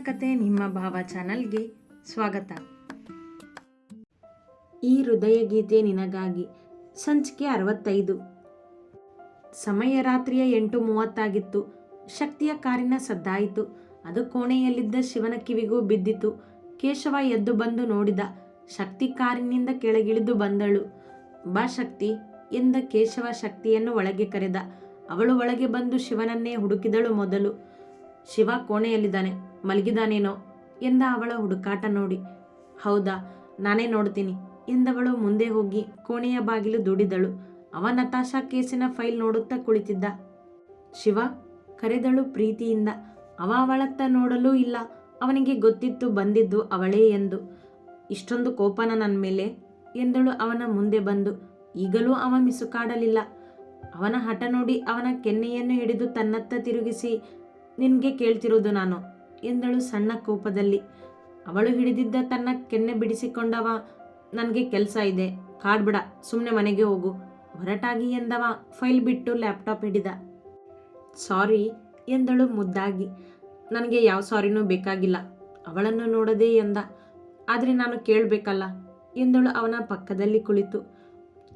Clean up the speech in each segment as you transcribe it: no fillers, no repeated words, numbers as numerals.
ಕತೆ ನಿಮ್ಮ ಭಾವ ಚಾನಲ್ಗೆ ಸ್ವಾಗತ. ಈ ಹೃದಯ ಗೀತೆ ನಿನಗಾಗಿ ಸಂಚಿಕೆ 65. ಸಮಯ ರಾತ್ರಿಯ 8:30 ಶಕ್ತಿಯ ಕಾರಿನ ಸದ್ದಾಯಿತು. ಅದು ಕೋಣೆಯಲ್ಲಿದ್ದ ಶಿವನ ಕಿವಿಗೂ ಬಿದ್ದಿತು. ಕೇಶವ ಎದ್ದು ಬಂದು ನೋಡಿದ. ಶಕ್ತಿ ಕಾರಿನಿಂದ ಕೆಳಗಿಳಿದು ಬಂದಳು. ಬಾ ಶಕ್ತಿ ಎಂದ ಕೇಶವ ಶಕ್ತಿಯನ್ನು ಒಳಗೆ ಕರೆದ. ಅವಳು ಒಳಗೆ ಬಂದು ಶಿವನನ್ನೇ ಹುಡುಕಿದಳು. ಮೊದಲು ಶಿವ ಕೋಣೆಯಲ್ಲಿದ್ದಾನೆ, ಮಲಗಿದಾನೇನೋ ಎಂದ ಅವಳ ಹುಡುಕಾಟ ನೋಡಿ. ಹೌದಾ, ನಾನೇ ನೋಡ್ತೀನಿ ಎಂದವಳು ಮುಂದೆ ಹೋಗಿ ಕೋಣೆಯ ಬಾಗಿಲು ದುಡಿದಳು. ಅವ ನತಾಶಾ ಕೇಸಿನ ಫೈಲ್ ನೋಡುತ್ತಾ ಕುಳಿತಿದ್ದ. ಶಿವ ಕರೆದಳು ಪ್ರೀತಿಯಿಂದ. ಅವ ಅವಳತ್ತ ನೋಡಲೂ ಇಲ್ಲ. ಅವನಿಗೆ ಗೊತ್ತಿತ್ತು ಬಂದಿದ್ದು ಅವಳೇ ಎಂದು. ಇಷ್ಟೊಂದು ಕೋಪನ ನನ್ನ ಮೇಲೆ ಎಂದಳು ಅವನ ಮುಂದೆ ಬಂದು. ಈಗಲೂ ಅವ ಮಿಸುಕಾಡಲಿಲ್ಲ. ಅವನ ಹಠ ನೋಡಿ ಅವನ ಕೆನ್ನೆಯನ್ನು ಹಿಡಿದು ತನ್ನತ್ತ ತಿರುಗಿಸಿ, ನಿನ್ಗೆ ಕೇಳ್ತಿರೋದು ನಾನು ಎಂದಳು ಸಣ್ಣ ಕೋಪದಲ್ಲಿ. ಅವಳು ಹಿಡಿದಿದ್ದ ತನ್ನ ಕೆನ್ನೆ ಬಿಡಿಸಿಕೊಂಡವ, ನನಗೆ ಕೆಲಸ ಇದೆ, ಕಾಡ್ಬಿಡ, ಸುಮ್ಮನೆ ಮನೆಗೆ ಹೋಗು ಹೊರಟಾಗಿ ಎಂದವ ಫೈಲ್ ಬಿಟ್ಟು ಲ್ಯಾಪ್ಟಾಪ್ ಹಿಡಿದ. ಸಾರಿ ಎಂದಳು ಮುದ್ದಾಗಿ. ನನಗೆ ಯಾವ ಸಾರಿನೂ ಬೇಕಾಗಿಲ್ಲ ಅವಳನ್ನು ನೋಡದೆ ಎಂದ. ಆದರೆ ನಾನು ಕೇಳಬೇಕಲ್ಲ ಎಂದಳು ಅವನ ಪಕ್ಕದಲ್ಲಿ ಕುಳಿತು.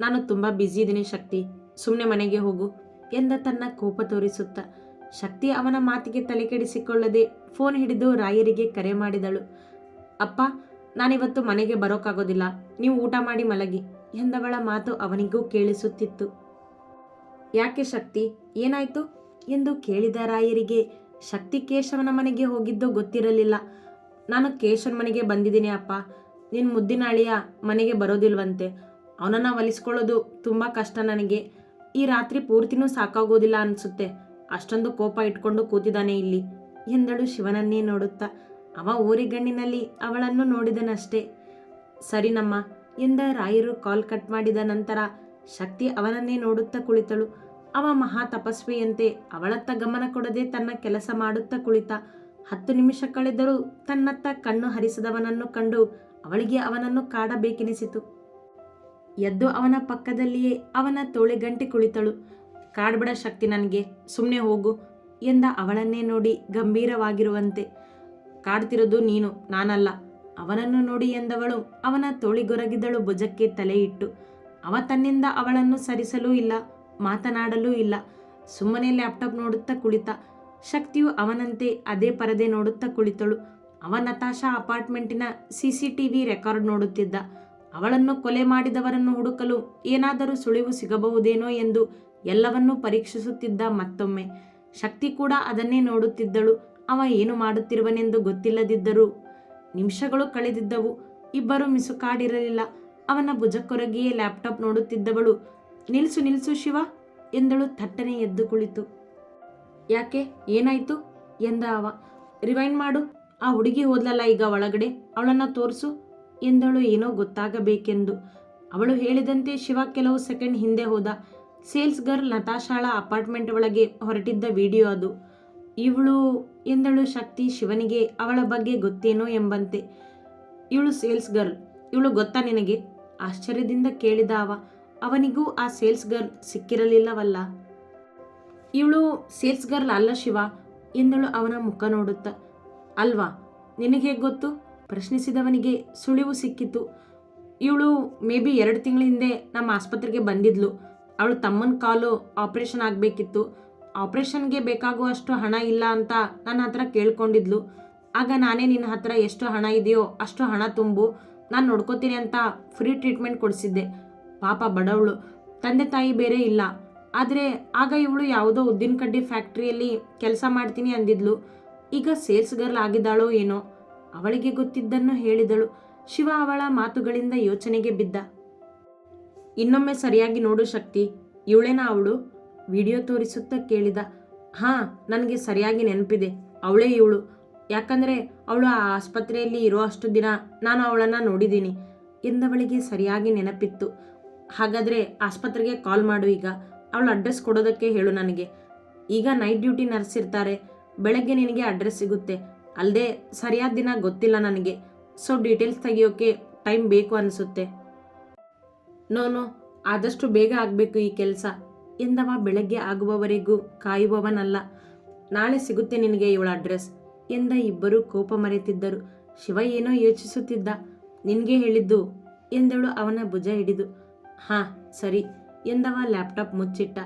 ನಾನು ತುಂಬ ಬ್ಯುಸಿ ಇದ್ದೀನಿ ಶಕ್ತಿ, ಸುಮ್ಮನೆ ಮನೆಗೆ ಹೋಗು ಎಂದ ತನ್ನ ಕೋಪ ತೋರಿಸುತ್ತ. ಶಕ್ತಿ ಅವನ ಮಾತಿಗೆ ತಲೆ ಕೆಡಿಸಿಕೊಳ್ಳದೆ ಫೋನ್ ಹಿಡಿದು ರಾಯರಿಗೆ ಕರೆ ಮಾಡಿದಳು. ಅಪ್ಪ, ನಾನಿವತ್ತು ಮನೆಗೆ ಬರೋಕ್ಕಾಗೋದಿಲ್ಲ, ನೀವು ಊಟ ಮಾಡಿ ಮಲಗಿ ಎಂದವಳ ಮಾತು ಅವನಿಗೂ ಕೇಳಿಸುತ್ತಿತ್ತು. ಯಾಕೆ ಶಕ್ತಿ, ಏನಾಯ್ತು ಎಂದು ಕೇಳಿದ ರಾಯರಿಗೆ. ಶಕ್ತಿ ಕೇಶವನ ಮನೆಗೆ ಹೋಗಿದ್ದು ಗೊತ್ತಿರಲಿಲ್ಲ. ನಾನು ಕೇಶವನ ಮನೆಗೆ ಬಂದಿದ್ದೀನಿ ಅಪ್ಪ. ನಿನ್ನ ಮುದ್ದಿನ ಅಳಿಯ ಮನೆಗೆ ಬರೋದಿಲ್ವಂತೆ. ಅವನನ್ನು ಒಲಿಸ್ಕೊಳ್ಳೋದು ತುಂಬ ಕಷ್ಟ ನನಗೆ. ಈ ರಾತ್ರಿ ಪೂರ್ತಿನೂ ಸಾಕಾಗೋದಿಲ್ಲ ಅನಿಸುತ್ತೆ. ಅಷ್ಟೊಂದು ಕೋಪ ಇಟ್ಕೊಂಡು ಕೂತಿದ್ದಾನೆ ಇಲ್ಲಿ ಎಂದಳು ಶಿವನನ್ನೇ ನೋಡುತ್ತಾ. ಅವ ಊರಿಗಣ್ಣಿನಲ್ಲಿ ಅವಳನ್ನು ನೋಡಿದನಷ್ಟೇ. ಸರಿನಮ್ಮ ಎಂದ ರಾಯರು ಕಾಲ್ ಕಟ್ ಮಾಡಿದ ನಂತರ ಶಕ್ತಿ ಅವನನ್ನೇ ನೋಡುತ್ತಾ ಕುಳಿತಳು. ಅವ ಮಹಾ ತಪಸ್ವಿಯಂತೆ ಅವಳತ್ತ ಗಮನ ಕೊಡದೆ ತನ್ನ ಕೆಲಸ ಮಾಡುತ್ತಾ ಕುಳಿತ. 10 ನಿಮಿಷ ಕಳೆದರೂ ತನ್ನತ್ತ ಕಣ್ಣು ಹರಿಸದವನನ್ನು ಕಂಡು ಅವಳಿಗೆ ಅವನನ್ನು ಕಾಡಬೇಕೆನಿಸಿತು. ಎದ್ದು ಅವನ ಪಕ್ಕದಲ್ಲಿಯೇ ಅವನ ತೋಳೆಗಂಟಿ ಕುಳಿತಳು. ಕಾಡ್ಬಿಡ ಶಕ್ತಿ, ನನಗೆ ಸುಮ್ಮನೆ ಹೋಗು ಎಂದ ಅವಳನ್ನೇ ನೋಡಿ ಗಂಭೀರವಾಗಿರುವಂತೆ. ಕಾಡ್ತಿರೋದು ನೀನು, ನಾನಲ್ಲ ಅವನನ್ನು ನೋಡಿ ಎಂದವಳು ಅವನ ತೋಳಿಗೊರಗಿದಳು ಭುಜಕ್ಕೆ ತಲೆ ಇಟ್ಟು. ಅವ ತನ್ನಿಂದ ಅವಳನ್ನು ಸರಿಸಲೂ ಇಲ್ಲ, ಮಾತನಾಡಲೂ ಇಲ್ಲ. ಸುಮ್ಮನೆ ಲ್ಯಾಪ್ಟಾಪ್ ನೋಡುತ್ತಾ ಕುಳಿತ. ಶಕ್ತಿಯು ಅವನಂತೆ ಅದೇ ಪರದೆ ನೋಡುತ್ತಾ ಕುಳಿತಳು. ಅವ ನತಾಶಾ ಅಪಾರ್ಟ್ಮೆಂಟಿನ CCTV ರೆಕಾರ್ಡ್ ನೋಡುತ್ತಿದ್ದ. ಅವಳನ್ನು ಕೊಲೆ ಮಾಡಿದವರನ್ನು ಹುಡುಕಲು ಏನಾದರೂ ಸುಳಿವು ಸಿಗಬಹುದೇನೋ ಎಂದು ಎಲ್ಲವನ್ನೂ ಪರೀಕ್ಷಿಸುತ್ತಿದ್ದ. ಮತ್ತೊಮ್ಮೆ ಶಕ್ತಿ ಕೂಡ ಅದನ್ನೇ ನೋಡುತ್ತಿದ್ದಳು. ಅವ ಏನು ಮಾಡುತ್ತಿರುವನೆಂದು ಗೊತ್ತಿಲ್ಲದಿದ್ದರೂ ನಿಮಿಷಗಳು ಕಳೆದಿದ್ದವು. ಇಬ್ಬರು ಮಿಸುಕಾಡಿರಲಿಲ್ಲ. ಅವನ ಭುಜಕ್ಕೊರಗಿಯೇ ಲ್ಯಾಪ್ಟಾಪ್ ನೋಡುತ್ತಿದ್ದವಳು, ನಿಲ್ಸು ನಿಲ್ಸು ಶಿವ ಎಂದಳು ಥಟ್ಟನೆ ಎದ್ದು ಕುಳಿತು. ಯಾಕೆ, ಏನಾಯ್ತು ಎಂದ ಅವ. ರಿವೈಂಡ್ ಮಾಡು, ಆ ಹುಡುಗಿ ಹೋದ್ಲಲ್ಲ ಈಗ ಒಳಗಡೆ, ಅವಳನ್ನು ತೋರಿಸು ಎಂದಳು ಏನೋ ಗೊತ್ತಾಗಬೇಕೆಂದು. ಅವಳು ಹೇಳಿದಂತೆ ಶಿವ ಕೆಲವು ಸೆಕೆಂಡ್ ಹಿಂದೆ ಹೋದ. ಸೇಲ್ಸ್ ಗರ್ಲ್ ನತಾಶಾಳ ಅಪಾರ್ಟ್ಮೆಂಟ್ ಒಳಗೆ ಹೊರಟಿದ್ದ ವಿಡಿಯೋ ಅದು. ಇವಳು ಎಂದಳು ಶಕ್ತಿ ಶಿವನಿಗೆ ಅವಳ ಬಗ್ಗೆ ಗೊತ್ತೇನೋ ಎಂಬಂತೆ. ಇವಳು ಸೇಲ್ಸ್ ಗರ್ಲ್, ಇವಳು ಗೊತ್ತಾ ನಿನಗೆ ಆಶ್ಚರ್ಯದಿಂದ ಕೇಳಿದ ಅವ. ಅವನಿಗೂ ಆ ಸೇಲ್ಸ್ ಗರ್ಲ್ ಸಿಕ್ಕಿರಲಿಲ್ಲವಲ್ಲ. ಇವಳು ಸೇಲ್ಸ್ ಗರ್ಲ್ ಅಲ್ಲ ಶಿವ ಎಂದಳು ಅವನ ಮುಖ ನೋಡುತ್ತ. ಅಲ್ವಾ, ನಿನಗೆ ಹೇಗೆ ಗೊತ್ತು ಪ್ರಶ್ನಿಸಿದವನಿಗೆ ಸುಳಿವು ಸಿಕ್ಕಿತು. ಇವಳು ಮೇ ಬಿ 2 ತಿಂಗಳ ಹಿಂದೆ ನಮ್ಮ ಆಸ್ಪತ್ರೆಗೆ ಬಂದಿದ್ಲು. ಅವಳು ತಮ್ಮನ ಕಾಲು ಆಪ್ರೇಷನ್ ಆಗಬೇಕಿತ್ತು. ಆಪ್ರೇಷನ್ಗೆ ಬೇಕಾಗುವಷ್ಟು ಹಣ ಇಲ್ಲ ಅಂತ ನನ್ನ ಹತ್ರ ಕೇಳ್ಕೊಂಡಿದ್ಲು. ಆಗ ನಾನೇ ನಿನ್ನ ಹತ್ರ ಎಷ್ಟು ಹಣ ಇದೆಯೋ ಅಷ್ಟು ಹಣ ತುಂಬು, ನಾನು ನೋಡ್ಕೋತೀನಿ ಅಂತ ಫ್ರೀ ಟ್ರೀಟ್ಮೆಂಟ್ ಕೊಡಿಸಿದ್ದೆ. ಪಾಪ ಬಡವಳು, ತಂದೆ ತಾಯಿ ಬೇರೆ ಇಲ್ಲ. ಆದರೆ ಆಗ ಇವಳು ಯಾವುದೋ ಉದ್ದಿನ ಕಡ್ಡಿ ಫ್ಯಾಕ್ಟ್ರಿಯಲ್ಲಿ ಕೆಲಸ ಮಾಡ್ತೀನಿ ಅಂದಿದ್ಲು. ಈಗ ಸೇಲ್ಸ್ ಗರ್ಲ್ ಆಗಿದ್ದಾಳೋ ಏನೋ. ಅವಳಿಗೆ ಗೊತ್ತಿದ್ದನ್ನು ಹೇಳಿದಳು. ಶಿವ ಅವಳ ಮಾತುಗಳಿಂದ ಯೋಚನೆಗೆ ಬಿದ್ದ. ಇನ್ನೊಮ್ಮೆ ಸರಿಯಾಗಿ ನೋಡು ಶಕ್ತಿ, ಇವಳೇನಾ ಅವಳು ವಿಡಿಯೋ ತೋರಿಸುತ್ತಾ ಕೇಳಿದ. ಹಾಂ, ನನಗೆ ಸರಿಯಾಗಿ ನೆನಪಿದೆ, ಅವಳೇ ಇವಳು. ಯಾಕಂದರೆ ಅವಳು ಆ ಆಸ್ಪತ್ರೆಯಲ್ಲಿ ಇರೋ ಅಷ್ಟು ದಿನ ನಾನು ಅವಳನ್ನು ನೋಡಿದ್ದೀನಿ ಎಂದವಳಿಗೆ ಸರಿಯಾಗಿ ನೆನಪಿತ್ತು. ಹಾಗಾದರೆ ಆಸ್ಪತ್ರೆಗೆ ಕಾಲ್ ಮಾಡು ಈಗ. ಅವಳ ಅಡ್ರೆಸ್ ಕೊಡೋದಕ್ಕೆ ಹೇಳು ನನಗೆ. ಈಗ ನೈಟ್ ಡ್ಯೂಟಿ ನರ್ಸ್ ಇರ್ತಾರೆ, ಬೆಳಗ್ಗೆ ನಿನಗೆ ಅಡ್ರೆಸ್ ಸಿಗುತ್ತೆ. ಅಲ್ಲದೆ ಸರಿಯಾದ ದಿನ ಗೊತ್ತಿಲ್ಲ ನನಗೆ, ಸೊ ಡೀಟೇಲ್ಸ್ ತೆಗಿಯೋಕ್ಕೆ ಟೈಮ್ ಬೇಕು ಅನಿಸುತ್ತೆ. ನೋ, ಆದಷ್ಟು ಬೇಗ ಆಗಬೇಕು ಈ ಕೆಲಸ ಎಂದವ ಬೆಳಗ್ಗೆ ಆಗುವವರೆಗೂ ಕಾಯುವವನಲ್ಲ. ನಾಳೆ ಸಿಗುತ್ತೆ ನಿನಗೆ ಇವಳ ಅಡ್ರೆಸ್ ಎಂದ ಇಬ್ಬರು ಕೋಪ ಮರೆತಿದ್ದರು. ಶಿವ ಏನೋ ಯೋಚಿಸುತ್ತಿದ್ದ. ನಿನ್ಗೆ ಹೇಳಿದ್ದು ಎಂದಳು ಅವನ ಭುಜ ಹಿಡಿದು. ಹಾಂ ಸರಿ ಎಂದವ ಲ್ಯಾಪ್ಟಾಪ್ ಮುಚ್ಚಿಟ್ಟ.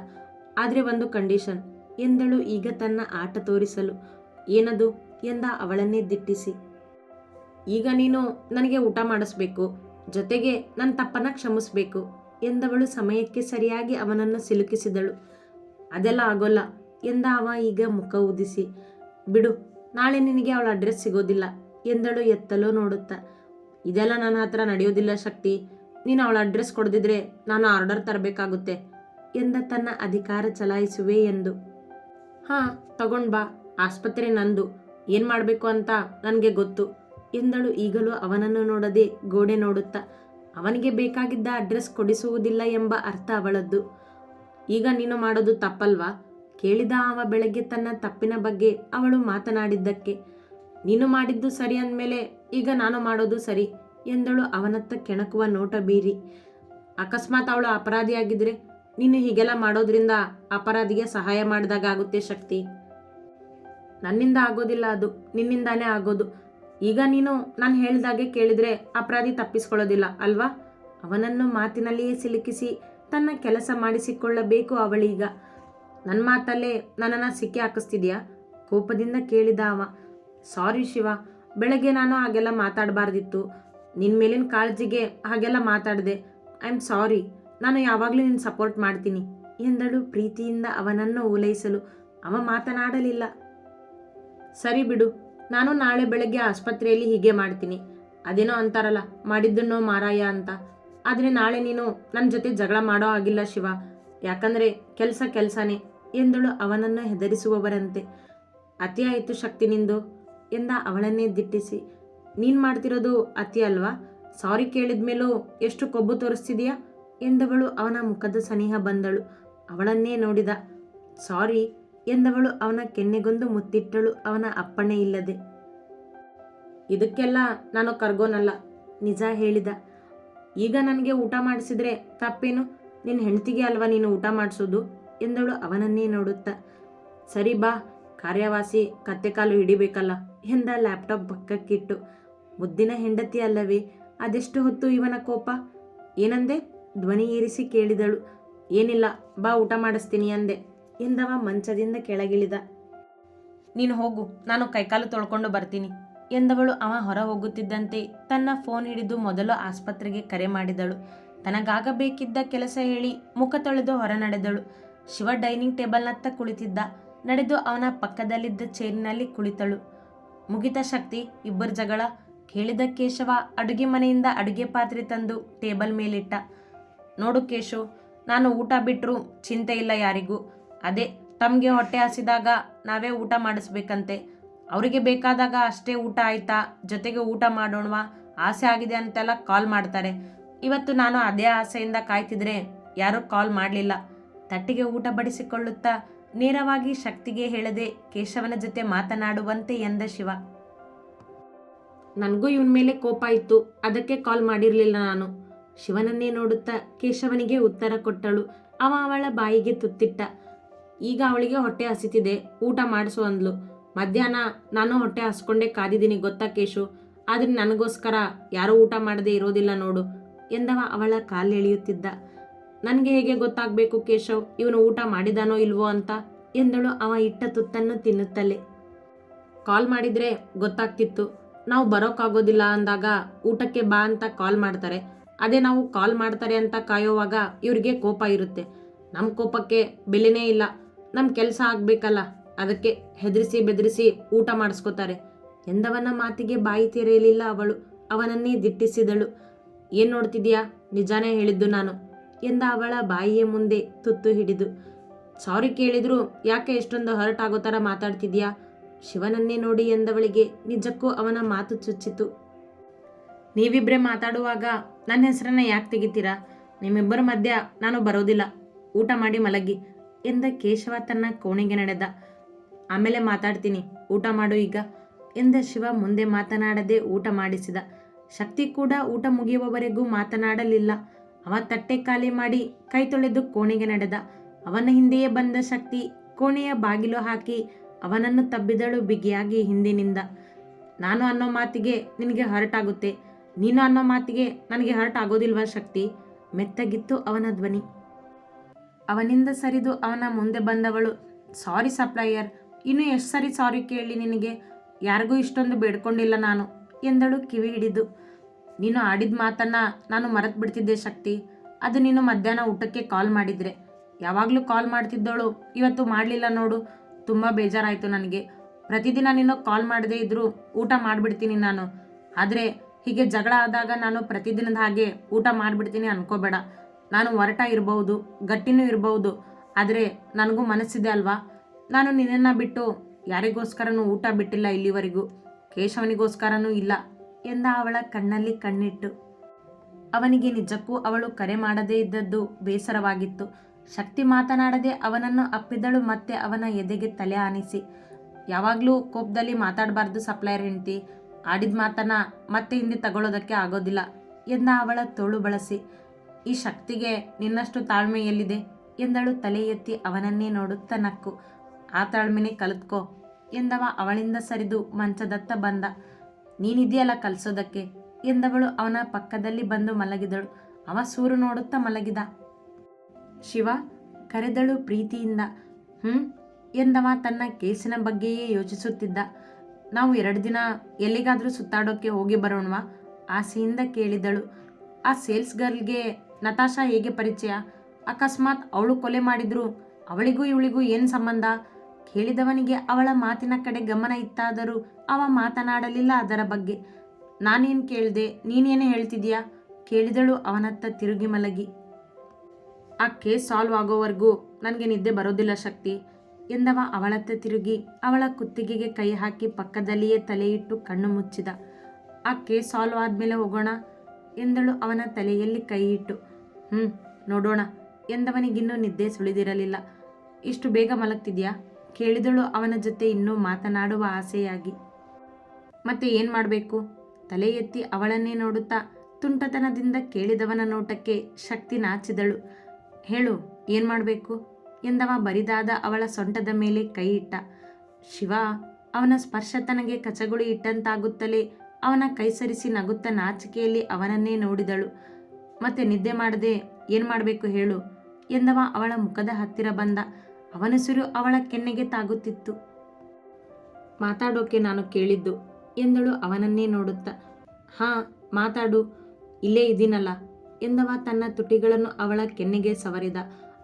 ಆದರೆ ಒಂದು ಕಂಡೀಷನ್ ಎಂದಳು ಈಗ ತನ್ನ ಆಟ ತೋರಿಸಲು. ಏನದು ಎಂದ ಅವಳನ್ನೇ ದಿಟ್ಟಿಸಿ. ಈಗ ನೀನು ನನಗೆ ಊಟ ಮಾಡಿಸ್ಬೇಕು, ಜೊತೆಗೆ ನನ್ನ ತಪ್ಪನ್ನು ಕ್ಷಮಿಸ್ಬೇಕು ಎಂದವಳು ಸಮಯಕ್ಕೆ ಸರಿಯಾಗಿ ಅವನನ್ನು ಸಿಲುಕಿಸಿದಳು. ಅದೆಲ್ಲ ಆಗೋಲ್ಲ ಎಂದ ಅವ ಈಗ ಮುಖ ಊದಿಸಿ. ಬಿಡು, ನಾಳೆ ನಿನಗೆ ಅವಳ ಅಡ್ರೆಸ್ ಸಿಗೋದಿಲ್ಲ ಎಂದಳು ಎತ್ತಲೋ ನೋಡುತ್ತಾ. ಇದೆಲ್ಲ ನನ್ನ ಹತ್ರ ನಡೆಯೋದಿಲ್ಲ ಶಕ್ತಿ. ನೀನು ಅವಳ ಅಡ್ರೆಸ್ ಕೊಡದಿದ್ರೆ ನಾನು ಆರ್ಡರ್ ತರಬೇಕಾಗುತ್ತೆ ಎಂದ ತನ್ನ ಅಧಿಕಾರ ಚಲಾಯಿಸುವೆ ಎಂದು. ಹಾಂ ತಗೊಂಡ್ ಬಾ, ಆಸ್ಪತ್ರೆ ನಂದು, ಏನು ಮಾಡಬೇಕು ಅಂತ ನನಗೆ ಗೊತ್ತು ಎಂದಳು ಈಗಲೂ ಅವನನ್ನು ನೋಡದೆ ಗೋಡೆ ನೋಡುತ್ತಾ. ಅವನಿಗೆ ಬೇಕಾಗಿದ್ದ ಅಡ್ರೆಸ್ ಕೊಡಿಸುವುದಿಲ್ಲ ಎಂಬ ಅರ್ಥ ಅವಳದ್ದು. ಈಗ ನೀನು ಮಾಡೋದು ತಪ್ಪಲ್ವಾ ಕೇಳಿದ ಅವ ಬೆಳಗ್ಗೆ ತನ್ನ ತಪ್ಪಿನ ಬಗ್ಗೆ ಅವಳು ಮಾತನಾಡಿದ್ದಕ್ಕೆ. ನೀನು ಮಾಡಿದ್ದು ಸರಿ ಅಂದಮೇಲೆ ಈಗ ನಾನು ಮಾಡೋದು ಸರಿ ಎಂದಳು ಅವನತ್ತ ಕೆಣಕುವ ನೋಟ ಬೀರಿ. ಅಕಸ್ಮಾತ್ ಅವಳು ಅಪರಾಧಿಯಾಗಿದ್ರೆ ನೀನು ಹೀಗೆಲ್ಲ ಮಾಡೋದ್ರಿಂದ ಅಪರಾಧಿಗೆ ಸಹಾಯ ಮಾಡಿದಾಗ ಆಗುತ್ತೆ ಶಕ್ತಿ. ನನ್ನಿಂದ ಆಗೋದಿಲ್ಲ, ಅದು ನಿನ್ನಿಂದಾನೇ ಆಗೋದು. ಈಗ ನೀನು ನಾನು ಹೇಳ್ದಾಗೆ ಕೇಳಿದರೆ ಅಪರಾಧಿ ತಪ್ಪಿಸ್ಕೊಳ್ಳೋದಿಲ್ಲ ಅಲ್ವಾ? ಅವನನ್ನು ಮಾತಿನಲ್ಲಿಯೇ ಸಿಲುಕಿಸಿ ತನ್ನ ಕೆಲಸ ಮಾಡಿಸಿಕೊಳ್ಳಬೇಕು ಅವಳೀಗ. ನನ್ನ ಮಾತಲ್ಲೇ ನನ್ನನ್ನು ಸಿಕ್ಕಿ ಹಾಕಿಸ್ತಿದ್ಯಾ ಕೋಪದಿಂದ ಕೇಳಿದ ಅವ. ಸಾರಿ ಶಿವ, ಬೆಳಗ್ಗೆ ನಾನು ಹಾಗೆಲ್ಲ ಮಾತಾಡಬಾರ್ದಿತ್ತು. ನಿನ್ನ ಮೇಲಿನ ಕಾಳಜಿಗೆ ಹಾಗೆಲ್ಲ ಮಾತಾಡಿದೆ. I am sorry. ನಾನು ಯಾವಾಗಲೂ ನಿನ್ನ ಸಪೋರ್ಟ್ ಮಾಡ್ತೀನಿ ಎಂದಳು ಪ್ರೀತಿಯಿಂದ ಅವನನ್ನು ಓಲೈಸಲು. ಅವ ಮಾತನಾಡಲಿಲ್ಲ. ಸರಿ ಬಿಡು, ನಾನು ನಾಳೆ ಬೆಳಗ್ಗೆ ಆಸ್ಪತ್ರೆಯಲ್ಲಿ ಹೀಗೆ ಮಾಡ್ತೀನಿ. ಅದೇನೋ ಅಂತಾರಲ್ಲ, ಮಾಡಿದ್ದನ್ನೋ ಮಾರಾಯ ಅಂತ. ಆದರೆ ನಾಳೆ ನೀನು ನನ್ನ ಜೊತೆ ಜಗಳ ಮಾಡೋ ಆಗಿಲ್ಲ ಶಿವ, ಯಾಕಂದರೆ ಕೆಲಸನೇ ಎಂದಳು ಅವನನ್ನು ಹೆದರಿಸುವವರಂತೆ. ಅತಿ ಆಯಿತು ಶಕ್ತಿ ನಿಂದು ಎಂದ ಅವಳನ್ನೇ ದಿಟ್ಟಿಸಿ. ನೀನು ಮಾಡ್ತಿರೋದು ಅತಿ ಅಲ್ವಾ? ಸಾರಿ ಕೇಳಿದ ಮೇಲೂ ಎಷ್ಟು ಕೊಬ್ಬು ತೋರಿಸ್ತಿದೀಯಾ ಎಂದವಳು ಅವನ ಮುಖದ ಸನಿಹ ಬಂದಳು. ಅವಳನ್ನೇ ನೋಡಿದ. ಸಾರಿ ಎಂದವಳು ಅವನ ಕೆನ್ನೆಗೊಂದು ಮುತ್ತಿಟ್ಟಳು ಅವನ ಅಪ್ಪಣೆ ಇಲ್ಲದೆ. ಇದಕ್ಕೆಲ್ಲ ನಾನು ಕರ್ಗೋನಲ್ಲ, ನಿಜ ಹೇಳಿದ. ಈಗ ನನಗೆ ಊಟ ಮಾಡಿಸಿದ್ರೆ ತಪ್ಪೇನು? ನಿನ್ನ ಹೆಂಡತಿಗೆ ಅಲ್ವಾ ನೀನು ಊಟ ಮಾಡಿಸೋದು ಎಂದಳು ಅವನನ್ನೇ ನೋಡುತ್ತಾ. ಸರಿ ಬಾ, ಕಾರ್ಯವಾಸಿ ಕತ್ತೆ ಕಾಲು ಹಿಡಿಬೇಕಲ್ಲ ಎಂದ ಲ್ಯಾಪ್ಟಾಪ್ ಪಕ್ಕಕ್ಕಿಟ್ಟು. ಮುದ್ದಿನ ಹೆಂಡತಿ ಅಲ್ಲವೇ, ಅದೆಷ್ಟು ಹೊತ್ತು ಇವನ ಕೋಪ? ಏನಂದೆ ಧ್ವನಿ ಏರಿಸಿ ಕೇಳಿದಳು. ಏನಿಲ್ಲ, ಬಾ ಊಟ ಮಾಡಿಸ್ತೀನಿ ಅಂದೆ ಎಂದವ ಮಂಚದಿಂದ ಕೆಳಗಿಳಿದ. ನೀನು ಹೋಗು, ನಾನು ಕೈಕಾಲು ತೊಳ್ಕೊಂಡು ಬರ್ತೀನಿ ಎಂದವಳು. ಅವ ಹೊರ ಹೋಗುತ್ತಿದ್ದಂತೆ ತನ್ನ ಫೋನ್ ಹಿಡಿದು ಮೊದಲು ಆಸ್ಪತ್ರೆಗೆ ಕರೆ ಮಾಡಿದಳು. ತನಗಾಗಬೇಕಿದ್ದ ಕೆಲಸ ಹೇಳಿ ಮುಖ ತೊಳೆದು ಹೊರ ನಡೆದಳು. ಶಿವ ಡೈನಿಂಗ್ ಟೇಬಲ್ನತ್ತ ಕುಳಿತಿದ್ದ. ನಡೆದು ಅವನ ಪಕ್ಕದಲ್ಲಿದ್ದ ಚೇರಿನಲ್ಲಿ ಕುಳಿತಳು. ಮುಗಿತ ಶಕ್ತಿ ಇಬ್ಬರ ಜಗಳ ಕೇಳಿದ ಕೇಶವ ಅಡುಗೆ ಮನೆಯಿಂದ ಅಡುಗೆ ಪಾತ್ರೆ ತಂದು ಟೇಬಲ್ ಮೇಲಿಟ್ಟ. ನೋಡು ಕೇಶು, ನಾನು ಊಟ ಬಿಟ್ಟರು ಚಿಂತೆ ಇಲ್ಲ ಯಾರಿಗೂ. ಅದೇ ತಮಗೆ ಹೊಟ್ಟೆ ಹಸಿದಾಗ ನಾವೇ ಊಟ ಮಾಡಿಸ್ಬೇಕಂತೆ. ಅವರಿಗೆ ಬೇಕಾದಾಗ ಅಷ್ಟೇ ಊಟ ಆಯ್ತಾ, ಜೊತೆಗೆ ಊಟ ಮಾಡೋಣವಾ, ಆಸೆ ಆಗಿದೆ ಅಂತೆಲ್ಲ ಕಾಲ್ ಮಾಡ್ತಾರೆ. ಇವತ್ತು ನಾನು ಅದೇ ಆಸೆಯಿಂದ ಕಾಯ್ತಿದ್ರೆ ಯಾರೂ ಕಾಲ್ ಮಾಡಲಿಲ್ಲ. ತಟ್ಟಿಗೆ ಊಟ ಬಡಿಸಿಕೊಳ್ಳುತ್ತಾ ನೇರವಾಗಿ ಶಕ್ತಿಗೆ ಹೇಳದೆ ಕೇಶವನ ಜೊತೆ ಮಾತನಾಡುವಂತೆ ಎಂದ ಶಿವ. ನನಗೂ ಇವನ ಮೇಲೆ ಕೋಪ ಇತ್ತು, ಅದಕ್ಕೆ ಕಾಲ್ ಮಾಡಿರಲಿಲ್ಲ ನಾನು. ಶಿವನನ್ನೇ ನೋಡುತ್ತಾ ಕೇಶವನಿಗೆ ಉತ್ತರ ಕೊಟ್ಟಳು. ಅವಳ ಬಾಯಿಗೆ ತುತ್ತಿಟ್ಟ. ಈಗ ಅವಳಿಗೆ ಹೊಟ್ಟೆ ಹಸಿತಿದೆ, ಊಟ ಮಾಡಿಸು ಅಂದ್ಲು. ಮಧ್ಯಾಹ್ನ ನಾನು ಹೊಟ್ಟೆ ಹಸ್ಕೊಂಡೇ ಕಾದಿದ್ದೀನಿ ಗೊತ್ತಾ ಕೇಶು, ಆದರೆ ನನಗೋಸ್ಕರ ಯಾರೂ ಊಟ ಮಾಡದೆ ಇರೋದಿಲ್ಲ ನೋಡು ಎಂದವ ಅವಳ ಕಾಲೆಳೆಯುತ್ತಿದ್ದ. ನನಗೆ ಹೇಗೆ ಗೊತ್ತಾಗಬೇಕು ಕೇಶವ್ ಇವನು ಊಟ ಮಾಡಿದಾನೋ ಇಲ್ವೋ ಅಂತ ಎಂದಳು ಅವ ಇಟ್ಟ ತುತ್ತನ್ನು ತಿನ್ನುತ್ತಲೇ. ಕಾಲ್ ಮಾಡಿದರೆ ಗೊತ್ತಾಗ್ತಿತ್ತು. ನಾವು ಬರೋಕ್ಕಾಗೋದಿಲ್ಲ ಅಂದಾಗ ಊಟಕ್ಕೆ ಬಾ ಅಂತ ಕಾಲ್ ಮಾಡ್ತಾರೆ. ಅದೇ ನಾವು ಕಾಲ್ ಮಾಡ್ತಾರೆ ಅಂತ ಕಾಯೋವಾಗ ಇವರಿಗೆ ಕೋಪ ಇರುತ್ತೆ. ನಮ್ಮ ಕೋಪಕ್ಕೆ ಬೆಲೆನೇ ಇಲ್ಲ. ನಮ್ಮ ಕೆಲಸ ಆಗಬೇಕಲ್ಲ, ಅದಕ್ಕೆ ಹೆದರಿಸಿ ಬೆದರಿಸಿ ಊಟ ಮಾಡಿಸ್ಕೋತಾರೆ ಎಂದವನ ಮಾತಿಗೆ ಬಾಯಿ ತೆರೆಯಲಿಲ್ಲ ಅವಳು. ಅವನನ್ನೇ ದಿಟ್ಟಿಸಿದಳು. ಏನು ನೋಡ್ತಿದ್ಯಾ, ನಿಜಾನೇ ಹೇಳಿದ್ದು ನಾನು ಎಂದ ಅವಳ ಬಾಯಿಯ ಮುಂದೆ ತುತ್ತು ಹಿಡಿದು. ಸಾರಿ ಕೇಳಿದ್ರು ಯಾಕೆ ಎಷ್ಟೊಂದು ಹರ್ಟ್ ಆಗೋ ಥರ ಮಾತಾಡ್ತಿದ್ಯಾ ಶಿವನನ್ನೇ ನೋಡಿ ಎಂದವಳಿಗೆ ನಿಜಕ್ಕೂ ಅವನ ಮಾತು ಚುಚ್ಚಿತು. ನೀವಿಬ್ಬರೇ ಮಾತಾಡುವಾಗ ನನ್ನ ಹೆಸರನ್ನ ಯಾಕೆ ತೆಗಿತೀರಾ? ನಿಮ್ಮಿಬ್ಬರ ಮಧ್ಯ ನಾನು ಬರೋದಿಲ್ಲ. ಊಟ ಮಾಡಿ ಮಲಗಿ ಎಂದ ಕೇಶವ ತನ್ನ ಕೋಣೆಗೆ ನಡೆದ. ಆಮೇಲೆ ಮಾತಾಡ್ತೀನಿ, ಊಟ ಮಾಡು ಈಗ ಎಂದ ಶಿವ ಮುಂದೆ ಮಾತನಾಡದೆ ಊಟ ಮಾಡಿಸಿದ. ಶಕ್ತಿ ಕೂಡ ಊಟ ಮುಗಿಯುವವರೆಗೂ ಮಾತನಾಡಲಿಲ್ಲ. ಅವ ತಟ್ಟೆ ಖಾಲಿ ಮಾಡಿ ಕೈ ತೊಳೆದು ಕೋಣೆಗೆ ನಡೆದ. ಅವನ ಹಿಂದೆಯೇ ಬಂದ ಶಕ್ತಿ ಕೋಣೆಯ ಬಾಗಿಲು ಹಾಕಿ ಅವನನ್ನು ತಬ್ಬಿದಳು ಬಿಗಿಯಾಗಿ ಹಿಂದಿನಿಂದ. ನಾನು ಅನ್ನೋ ಮಾತಿಗೆ ನಿನಗೆ ಹರ್ಟ್ ಆಗುತ್ತೆ, ನೀನು ಅನ್ನೋ ಮಾತಿಗೆ ನನಗೆ ಹರ್ಟ್ ಆಗೋದಿಲ್ವಾ ಶಕ್ತಿ? ಮೆತ್ತಗಿತ್ತು ಅವನ ಧ್ವನಿ. ಅವನಿಂದ ಸರಿದು ಅವನ ಮುಂದೆ ಬಂದವಳು, ಸಾರಿ ಸಪ್ಲೈಯರ್, ಇನ್ನು ಎಷ್ಟು ಸರಿ ಸಾರಿ ಕೇಳಿ ನಿನಗೆ? ಯಾರಿಗೂ ಇಷ್ಟೊಂದು ಬೇಡ್ಕೊಂಡಿಲ್ಲ ನಾನು ಎಂದಳು ಕಿವಿ ಹಿಡಿದು. ನೀನು ಆಡಿದ ಮಾತನ್ನು ನಾನು ಮರೆತು ಬಿಡ್ತಿದ್ದೆ ಶಕ್ತಿ. ಅದು ನೀನು ಮಧ್ಯಾಹ್ನ ಊಟಕ್ಕೆ ಕಾಲ್ ಮಾಡಿದರೆ. ಯಾವಾಗಲೂ ಕಾಲ್ ಮಾಡ್ತಿದ್ದವಳು ಇವತ್ತು ಮಾಡಲಿಲ್ಲ ನೋಡು, ತುಂಬ ಬೇಜಾರಾಯಿತು ನನಗೆ. ಪ್ರತಿದಿನ ನೀನು ಕಾಲ್ ಮಾಡದೇ ಇದ್ದರೂ ಊಟ ಮಾಡಿಬಿಡ್ತೀನಿ ನಾನು. ಆದರೆ ಹೀಗೆ ಜಗಳ ಆದಾಗ ನಾನು ಪ್ರತಿದಿನದ ಹಾಗೆ ಊಟ ಮಾಡಿಬಿಡ್ತೀನಿ ಅನ್ಕೋಬೇಡ. ನಾನು ಒರಟ ಇರಬಹುದು, ಗಟ್ಟಿನೂ ಇರಬಹುದು, ಆದರೆ ನನಗೂ ಮನಸ್ಸಿದೆ ಅಲ್ವಾ? ನಾನು ನಿನ್ನನ್ನು ಬಿಟ್ಟು ಯಾರಿಗೋಸ್ಕರನೂ ಊಟ ಬಿಟ್ಟಿಲ್ಲ ಇಲ್ಲಿವರೆಗೂ, ಕೇಶವನಿಗೋಸ್ಕರನೂ ಇಲ್ಲ ಎಂದ ಅವಳ ಕಣ್ಣಲ್ಲಿ ಕಣ್ಣಿಟ್ಟು. ಅವನಿಗೆ ನಿಜಕ್ಕೂ ಅವಳು ಕರೆ ಮಾಡದೇ ಇದ್ದದ್ದು ಬೇಸರವಾಗಿತ್ತು. ಶಕ್ತಿ ಮಾತನಾಡದೆ ಅವನನ್ನು ಅಪ್ಪಿದಳು. ಮತ್ತೆ ಅವನ ಎದೆಗೆ ತಲೆ ಆನಿಸಿ, ಯಾವಾಗಲೂ ಕೋಪದಲ್ಲಿ ಮಾತಾಡಬಾರ್ದು ಸಪ್ಲೈಯರ್ ಹೆಂಡತಿ. ಆಡಿದ ಮಾತನ್ನು ಮತ್ತೆ ಹಿಂದೆ ತಗೊಳ್ಳೋದಕ್ಕೆ ಆಗೋದಿಲ್ಲ ಎಂದ ಅವಳ ತೋಳು ಬಳಸಿ. ಈ ಶಕ್ತಿಗೆ ನಿನ್ನಷ್ಟು ತಾಳ್ಮೆ ಎಲ್ಲಿದೆ ಎಂದಳು ತಲೆ ಎತ್ತಿ ಅವನನ್ನೇ ನೋಡುತ್ತಾ ನಕ್ಕು. ಆ ತಾಳ್ಮೆನೇ ಕಲಿತ್ಕೋ ಎಂದವ ಅವಳಿಂದ ಸರಿದು ಮಂಚದತ್ತ ಬಂದ. ನೀನಿದೆಯಲ್ಲ ಕಲಿಸೋದಕ್ಕೆ ಎಂದವಳು ಅವನ ಪಕ್ಕದಲ್ಲಿ ಬಂದು ಮಲಗಿದಳು. ಅವ ಸೂರು ನೋಡುತ್ತಾ ಮಲಗಿದ. ಶಿವ ಕರೆದಳು ಪ್ರೀತಿಯಿಂದ. ಎಂದವ ತನ್ನ ಕೇಸಿನ ಬಗ್ಗೆಯೇ ಯೋಚಿಸುತ್ತಿದ್ದ. ನಾವು 2 ದಿನ ಎಲ್ಲಿಗಾದರೂ ಸುತ್ತಾಡೋಕ್ಕೆ ಹೋಗಿ ಬರೋಣವಾ? ಆಸೆಯಿಂದ ಕೇಳಿದಳು. ಆ ಸೇಲ್ಸ್ ಗರ್ಲ್ಗೆ ನತಾಶಾ ಹೇಗೆ ಪರಿಚಯ? ಅಕಸ್ಮಾತ್ ಅವಳು ಕೊಲೆ ಮಾಡಿದ್ರು ಅವಳಿಗೂ ಇವಳಿಗೂ ಏನು ಸಂಬಂಧ? ಕೇಳಿದವನಿಗೆ ಅವಳ ಮಾತಿನ ಕಡೆ ಗಮನ ಇತ್ತಾದರೂ ಅವ ಮಾತನಾಡಲಿಲ್ಲ ಅದರ ಬಗ್ಗೆ. ನಾನೇನು ಕೇಳಿದೆ, ನೀನೇನು ಹೇಳ್ತಿದ್ಯಾ? ಕೇಳಿದಳು ಅವನತ್ತ ತಿರುಗಿ ಮಲಗಿ. ಆ ಕೇಸ್ ಸಾಲ್ವ್ ಆಗೋವರೆಗೂ ನನಗೆ ನಿದ್ದೆ ಬರೋದಿಲ್ಲ ಶಕ್ತಿ ಎಂದವ ಅವಳತ್ತ ತಿರುಗಿ ಅವಳ ಕುತ್ತಿಗೆಗೆ ಕೈ ಹಾಕಿ ಪಕ್ಕದಲ್ಲಿಯೇ ತಲೆಯಿಟ್ಟು ಕಣ್ಣು ಮುಚ್ಚಿದ. ಆ ಕೇಸ್ ಸಾಲ್ವ್ ಆದಮೇಲೆ ಹೋಗೋಣ ಎಂದಳು ಅವನ ತಲೆಯಲ್ಲಿ ಕೈ ಇಟ್ಟು. ನೋಡೋಣ ಎಂದವನಿಗಿನ್ನೂ ನಿದ್ದೆ ಸುಳಿದಿರಲಿಲ್ಲ. ಇಷ್ಟು ಬೇಗ ಮಲಗ್ತಿದ್ಯಾ? ಕೇಳಿದಳು ಅವನ ಜೊತೆ ಇನ್ನೂ ಮಾತನಾಡುವ ಆಸೆಯಾಗಿ. ಮತ್ತೆ ಏನು ಮಾಡಬೇಕು? ತಲೆ ಎತ್ತಿ ಅವಳನ್ನೇ ನೋಡುತ್ತಾ ತುಂಟತನದಿಂದ ಕೇಳಿದವನ ನೋಟಕ್ಕೆ ಶಕ್ತಿ ನಾಚಿದಳು. ಹೇಳು, ಏನು ಮಾಡಬೇಕು ಎಂದವ ಬರಿದಾದ ಅವಳ ಸೊಂಟದ ಮೇಲೆ ಕೈ ಇಟ್ಟ. ಶಿವ ಅವನ ಸ್ಪರ್ಶ ತನಗೆ ಕಚಗುಳಿ ಇಟ್ಟಂತಾಗುತ್ತಲೇ ಅವನ ಕೈ ಸರಿಸಿ ನಗುತ್ತ ನಾಚಿಕೆಯಲ್ಲಿ ಅವನನ್ನೇ ನೋಡಿದಳು. ಮತ್ತೆ ನಿದ್ದೆ ಮಾಡದೆ ಏನು ಮಾಡಬೇಕು ಹೇಳು ಎಂದವ ಅವಳ ಮುಖದ ಹತ್ತಿರ ಬಂದ. ಅವನುಸಿರು ಅವಳ ಕೆನ್ನೆಗೆ ತಾಗುತ್ತಿತ್ತು. ಮಾತಾಡೋಕೆ ನಾನು ಕೇಳಿದ್ದು ಎಂದಳು ಅವನನ್ನೇ ನೋಡುತ್ತಾ. ಮಾತಾಡು, ಇಲ್ಲೇ ಇದ್ದೀನಲ್ಲ ಎಂದವ ತನ್ನ ತುಟಿಗಳನ್ನು ಅವಳ ಕೆನ್ನೆಗೆ ಸವರಿದ.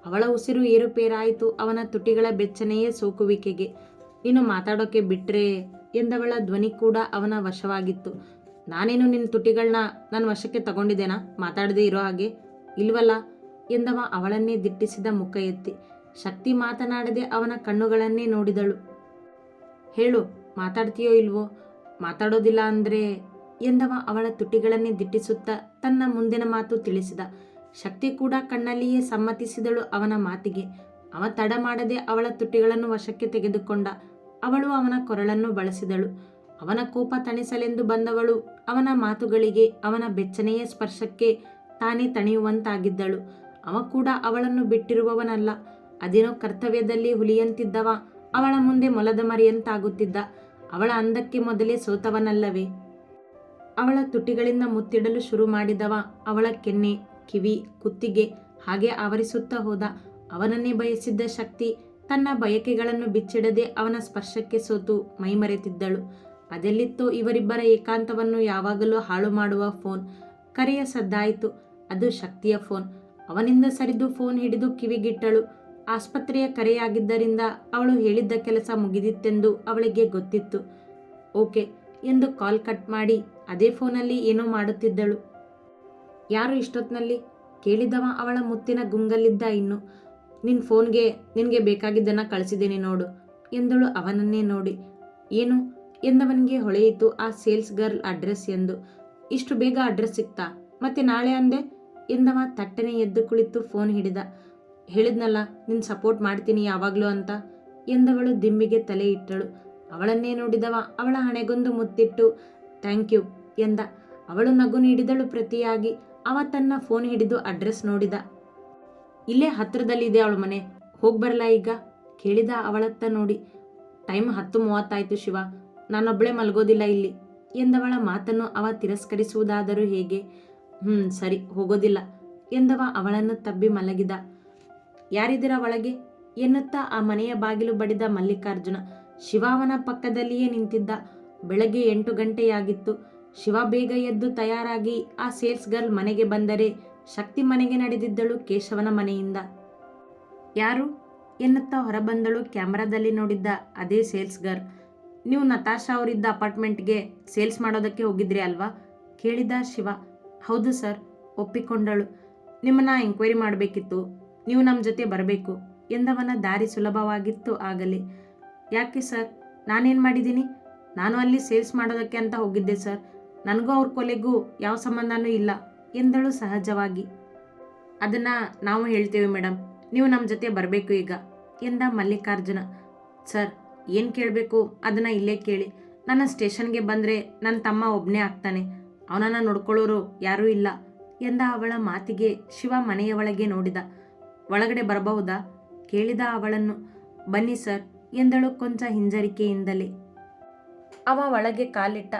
ಅವಳ ಉಸಿರು ಏರುಪೇರಾಯಿತು ಅವನ ತುಟಿಗಳ ಬೆಚ್ಚನೆಯೇ ಸೋಕುವಿಕೆಗೆ. ನೀನು ಮಾತಾಡೋಕೆ ಬಿಟ್ರೆ ಎಂದವಳ ಧ್ವನಿ ಕೂಡ ಅವನ ವಶವಾಗಿತ್ತು. ನಾನೇನು ನಿನ್ನ ತುಟಿಗಳನ್ನ ನನ್ನ ವಶಕ್ಕೆ ತಗೊಂಡಿದ್ದೇನಾ ಮಾತಾಡದೇ ಇರೋ ಹಾಗೆ? ಇಲ್ವಲ್ಲ ಎಂದವ ಅವಳನ್ನೇ ದಿಟ್ಟಿಸಿದ ಮುಖ ಎತ್ತಿ. ಶಕ್ತಿ ಮಾತನಾಡದೆ ಅವನ ಕಣ್ಣುಗಳನ್ನೇ ನೋಡಿದಳು. ಹೇಳು, ಮಾತಾಡ್ತೀಯೋ ಇಲ್ವೋ? ಮಾತಾಡೋದಿಲ್ಲ ಅಂದರೆ ಎಂದವ ಅವಳ ತುಟಿಗಳನ್ನೇ ದಿಟ್ಟಿಸುತ್ತಾ ತನ್ನ ಮುಂದಿನ ಮಾತು ತಿಳಿಸಿದ. ಶಕ್ತಿ ಕೂಡ ಕಣ್ಣಲ್ಲಿಯೇ ಸಮ್ಮತಿಸಿದಳು ಅವನ ಮಾತಿಗೆ. ಅವ ತಡ ಮಾಡದೆ ಅವಳ ತುಟಿಗಳನ್ನು ವಶಕ್ಕೆ ತೆಗೆದುಕೊಂಡ. ಅವಳು ಅವನ ಕೊರಳನ್ನು ಬಳಸಿದಳು. ಅವನ ಕೋಪ ತಣಿಸಲೆಂದು ಬಂದವಳು ಅವನ ಮಾತುಗಳಿಗೆ, ಅವನ ಬೆಚ್ಚನೆಯ ಸ್ಪರ್ಶಕ್ಕೆ ತಾನೇ ತಣಿಯುವಂತಾಗಿದ್ದಳು. ಅವ ಕೂಡ ಅವಳನ್ನು ಬಿಟ್ಟಿರುವವನಲ್ಲ. ಅದೇನೋ ಕರ್ತವ್ಯದಲ್ಲಿ ಹುಲಿಯಂತಿದ್ದವ ಅವಳ ಮುಂದೆ ಮೊಲದ ಮರಿಯಂತಾಗುತ್ತಿದ್ದ. ಅವಳ ಅಂದಕ್ಕೆ ಮೊದಲೇ ಸೋತವನಲ್ಲವೇ? ಅವಳ ತುಟಿಗಳಿಂದ ಮುತ್ತಿಡಲು ಶುರು ಮಾಡಿದವ ಅವಳ ಕೆನ್ನೆ, ಕಿವಿ, ಕುತ್ತಿಗೆ ಹಾಗೆ ಆವರಿಸುತ್ತಾ ಹೋದ. ಅವನನ್ನೇ ಬಯಸಿದ್ದ ಶಕ್ತಿ ತನ್ನ ಬಯಕೆಗಳನ್ನು ಬಿಚ್ಚಿಡದೆ ಅವನ ಸ್ಪರ್ಶಕ್ಕೆ ಸೋತು ಮೈಮರೆತಿದ್ದಳು. ಅದೆಲ್ಲಿತ್ತೋ ಇವರಿಬ್ಬರ ಏಕಾಂತವನ್ನು ಯಾವಾಗಲೂ ಹಾಳು ಮಾಡುವ ಫೋನ್. ಕರೆಯ ಸದ್ದಾಯಿತು. ಅದು ಶಕ್ತಿಯ ಫೋನ್. ಅವನಿಂದ ಸರಿದು ಫೋನ್ ಹಿಡಿದು ಕಿವಿಗಿಟ್ಟಳು. ಆಸ್ಪತ್ರೆಯ ಕರೆಯಾಗಿದ್ದರಿಂದ ಅವಳು ಹೇಳಿದ್ದ ಕೆಲಸ ಮುಗಿದಿತ್ತೆಂದು ಅವಳಿಗೆ ಗೊತ್ತಿತ್ತು. ಓಕೆ ಎಂದು ಕಾಲ್ ಕಟ್ ಮಾಡಿ ಅದೇ ಫೋನಲ್ಲಿ ಏನೋ ಮಾಡುತ್ತಿದ್ದಳು. ಯಾರು ಇಷ್ಟೊತ್ತಿನಲ್ಲಿ ಕೇಳಿದವ ಅವಳ ಮುತ್ತಿನ ಗುಂಗಲ್ಲಿದ್ದ. ಇನ್ನು ನಿನ್ನ ಫೋನ್ಗೆ ನಿನಗೆ ಬೇಕಾಗಿದ್ದನ್ನು ಕಳಿಸಿದ್ದೇನೆ ನೋಡು ಎಂದಳು ಅವನನ್ನೇ ನೋಡಿ. ಏನು ಎಂದವನಿಗೆ ಹೊಳೆಯಿತು ಆ ಸೇಲ್ಸ್ ಗರ್ಲ್ ಅಡ್ರೆಸ್ ಎಂದು. ಇಷ್ಟು ಬೇಗ ಅಡ್ರೆಸ್ ಸಿಕ್ತಾ? ಮತ್ತೆ ನಾಳೆ ಅಂದೆ ಎಂದವ ತಟ್ಟನೆ ಎದ್ದು ಕುಳಿತು ಫೋನ್ ಹಿಡಿದ. ಹೇಳಿದ್ನಲ್ಲ ನಿನ್ನ ಸಪೋರ್ಟ್ ಮಾಡ್ತೀನಿ ಯಾವಾಗಲೂ ಅಂತ ಎಂದವಳು ದಿಂಬಿಗೆ ತಲೆ ಇಟ್ಟಳು. ಅವಳನ್ನೇ ನೋಡಿದವ ಅವಳ ಹಣೆಗೊಂದು ಮುತ್ತಿಟ್ಟು ಥ್ಯಾಂಕ್ ಯು ಎಂದ. ಅವಳು ನಗು ನೀಡಿದಳು ಪ್ರತಿಯಾಗಿ. ಅವ ತನ್ನ ಫೋನ್ ಹಿಡಿದು ಅಡ್ರೆಸ್ ನೋಡಿದ. ಇಲ್ಲೇ ಹತ್ತಿರದಲ್ಲಿದೆ ಅವಳ ಮನೆ, ಹೋಗ್ಬರಲ್ಲ ಈಗ ಕೇಳಿದ ಅವಳತ್ತ ನೋಡಿ. ಟೈಮ್ 10:30 ಶಿವ, ನಾನೊಬ್ಬಳೇ ಮಲಗೋದಿಲ್ಲ ಇಲ್ಲಿ ಎಂದವಳ ಮಾತನ್ನು ಅವ ತಿರಸ್ಕರಿಸುವುದಾದರೂ ಹೇಗೆ? ಸರಿ, ಹೋಗೋದಿಲ್ಲ ಎಂದವ ಅವಳನ್ನು ತಬ್ಬಿ ಮಲಗಿದ. ಯಾರಿದ್ದೀರ ಒಳಗೆ ಎನ್ನುತ್ತಾ ಆ ಮನೆಯ ಬಾಗಿಲು ಬಡಿದ ಮಲ್ಲಿಕಾರ್ಜುನ. ಶಿವ ಅವನ ಪಕ್ಕದಲ್ಲಿಯೇ ನಿಂತಿದ್ದ. ಬೆಳಗ್ಗೆ 8 ಗಂಟೆಯಾಗಿತ್ತು. ಶಿವ ಬೇಗ ಎದ್ದು ತಯಾರಾಗಿ ಆ ಸೇಲ್ಸ್ ಗರ್ಲ್ ಮನೆಗೆ ಬಂದರೆ ಶಕ್ತಿ ಮನೆಗೆ ನಡೆದಿದ್ದಳು ಕೇಶವನ ಮನೆಯಿಂದ. ಯಾರು ಎನ್ನುತ್ತಾ ಹೊರಬಂದಳು. ಕ್ಯಾಮ್ರಾದಲ್ಲಿ ನೋಡಿದ್ದ ಅದೇ ಸೇಲ್ಸ್ ಗರ್ಲ್. ನೀವು ನತಾಶಾ ಅವರಿದ್ದ ಅಪಾರ್ಟ್ಮೆಂಟ್ಗೆ ಸೇಲ್ಸ್ ಮಾಡೋದಕ್ಕೆ ಹೋಗಿದ್ರಿ ಅಲ್ವಾ ಕೇಳಿದ ಶಿವ. ಹೌದು ಸರ್ ಒಪ್ಪಿಕೊಂಡಳು. ನಿಮ್ಮನ್ನ ಎಂಕ್ವೈರಿ ಮಾಡಬೇಕಿತ್ತು, ನೀವು ನಮ್ಮ ಜೊತೆ ಬರಬೇಕು ಎಂದವನ ದಾರಿ ಸುಲಭವಾಗಿತ್ತು ಆಗಲೇ. ಯಾಕೆ ಸರ್, ನಾನೇನು ಮಾಡಿದ್ದೀನಿ? ನಾನು ಅಲ್ಲಿ ಸೇಲ್ಸ್ ಮಾಡೋದಕ್ಕೆ ಅಂತ ಹೋಗಿದ್ದೆ ಸರ್, ನನಗೂ ಅವ್ರ ಕೊಲೆಗೂ ಯಾವ ಸಂಬಂಧನೂ ಇಲ್ಲ ಎಂದಳು ಸಹಜವಾಗಿ. ಅದನ್ನು ನಾವು ಹೇಳ್ತೇವೆ ಮೇಡಮ್, ನೀವು ನಮ್ಮ ಜೊತೆ ಬರಬೇಕು ಈಗ ಎಂದ ಮಲ್ಲಿಕಾರ್ಜುನ. ಸರ್, ಏನು ಕೇಳಬೇಕು ಅದನ್ನು ಇಲ್ಲೇ ಕೇಳಿ. ನನ್ನ ಸ್ಟೇಷನ್ಗೆ ಬಂದರೆ ನನ್ನ ತಮ್ಮ ಒಬ್ಬನೇ ಆಗ್ತಾನೆ, ಅವನನ್ನು ನೋಡ್ಕೊಳ್ಳೋರು ಯಾರೂ ಇಲ್ಲ ಎಂದ ಅವಳ ಮಾತಿಗೆ ಶಿವ ಮನೆಯ ಒಳಗೆ ನೋಡಿದ. ಒಳಗಡೆ ಬರಬಹುದಾ ಕೇಳಿದ ಅವಳನ್ನು. ಬನ್ನಿ ಸರ್ ಎಂದಳು ಕೊಂಚ ಹಿಂಜರಿಕೆಯಿಂದಲೇ. ಅವ ಒಳಗೆ ಕಾಲಿಟ್ಟ.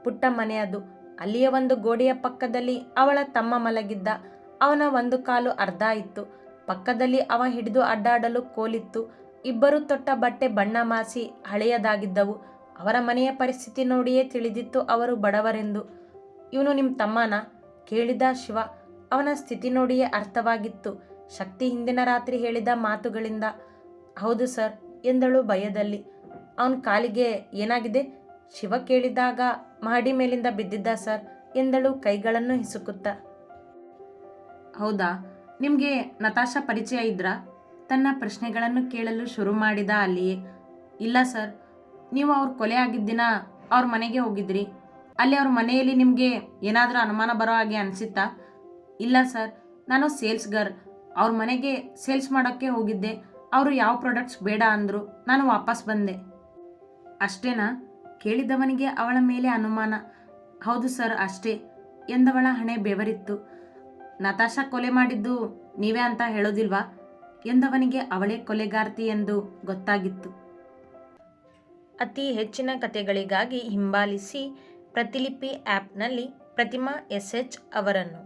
ಪುಟ್ಟ ಮನೆ ಅದು. ಅಲ್ಲಿಯ ಒಂದು ಗೋಡೆಯ ಪಕ್ಕದಲ್ಲಿ ಅವಳ ತಮ್ಮ ಮಲಗಿದ್ದ. ಅವನ ಒಂದು ಕಾಲು ಅರ್ಧ ಇತ್ತು. ಪಕ್ಕದಲ್ಲಿ ಅವ ಹಿಡಿದು ಅಡ್ಡಾಡಲು ಕೋಲಿತ್ತು. ಇಬ್ಬರು ತೊಟ್ಟ ಬಟ್ಟೆ ಬಣ್ಣ ಮಾಸಿ ಹಳೆಯದಾಗಿದ್ದವು. ಅವರ ಮನೆಯ ಪರಿಸ್ಥಿತಿ ನೋಡಿಯೇ ತಿಳಿದಿತ್ತು ಅವರು ಬಡವರೆಂದು. ಇವನು ನಿಮ್ಮ ತಮ್ಮನಾ ಕೇಳಿದ ಶಿವ. ಅವನ ಸ್ಥಿತಿ ನೋಡಿಯೇ ಅರ್ಥವಾಗಿತ್ತು ಶಕ್ತಿ ಹಿಂದಿನ ರಾತ್ರಿ ಹೇಳಿದ ಮಾತುಗಳಿಂದ. ಹೌದು ಸರ್ ಎಂದಳು ಭಯದಲ್ಲಿ. ಅವನ ಕಾಲಿಗೆ ಏನಾಗಿದೆ ಶಿವ ಕೇಳಿದಾಗ. ಮಹಡಿ ಮೇಲಿಂದ ಬಿದ್ದಿದ್ದ ಸರ್ ಎಂದಳು ಕೈಗಳನ್ನು ಹಿಸುಕುತ್ತಾ. ಹೌದಾ, ನಿಮಗೆ ನತಾಶಾ ಪರಿಚಯ ಇದ್ರಾ ತನ್ನ ಪ್ರಶ್ನೆಗಳನ್ನು ಕೇಳಲು ಶುರು ಮಾಡಿದ ಅಲ್ಲಿಯೇ. ಇಲ್ಲ ಸರ್. ನೀವು ಅವ್ರ ಕೊಲೆ ಆಗಿದ್ದಿನ ಅವ್ರ ಮನೆಗೆ ಹೋಗಿದ್ರಿ, ಅಲ್ಲಿ ಅವ್ರ ಮನೆಯಲ್ಲಿ ನಿಮಗೆ ಏನಾದರೂ ಅನುಮಾನ ಬರೋ ಹಾಗೆ ಅನಿಸಿತ್ತಾ? ಇಲ್ಲ ಸರ್, ನಾನು ಸೇಲ್ಸ್ ಗರ್ಲ್, ಅವ್ರ ಮನೆಗೆ ಸೇಲ್ಸ್ ಮಾಡೋಕ್ಕೆ ಹೋಗಿದ್ದೆ. ಅವರು ಯಾವ ಪ್ರಾಡಕ್ಟ್ಸ್ ಬೇಡ ಅಂದರು, ನಾನು ವಾಪಸ್ ಬಂದೆ. ಅಷ್ಟೇನಾ ಕೇಳಿದವನಿಗೆ ಅವಳ ಮೇಲೆ ಅನುಮಾನ. ಹೌದು ಸರ್ ಅಷ್ಟೇ ಎಂದವಳ ಹಣೆ ಬೆವರಿತ್ತು. ನತಾಶಾ ಕೊಲೆ ಮಾಡಿದ್ದು ನೀವೇ ಅಂತ ಹೇಳೋದಿಲ್ವಾ ಎಂದವನಿಗೆ ಅವಳೇ ಕೊಲೆಗಾರ್ತಿ ಎಂದು ಗೊತ್ತಾಗಿತ್ತು. ಅತಿ ಹೆಚ್ಚಿನ ಕಥೆಗಳಿಗಾಗಿ ಹಿಂಬಾಲಿಸಿ ಪ್ರತಿಲಿಪಿ ಆ್ಯಪ್ನಲ್ಲಿ ಪ್ರತಿಮಾ SH ಅವರನ್ನು.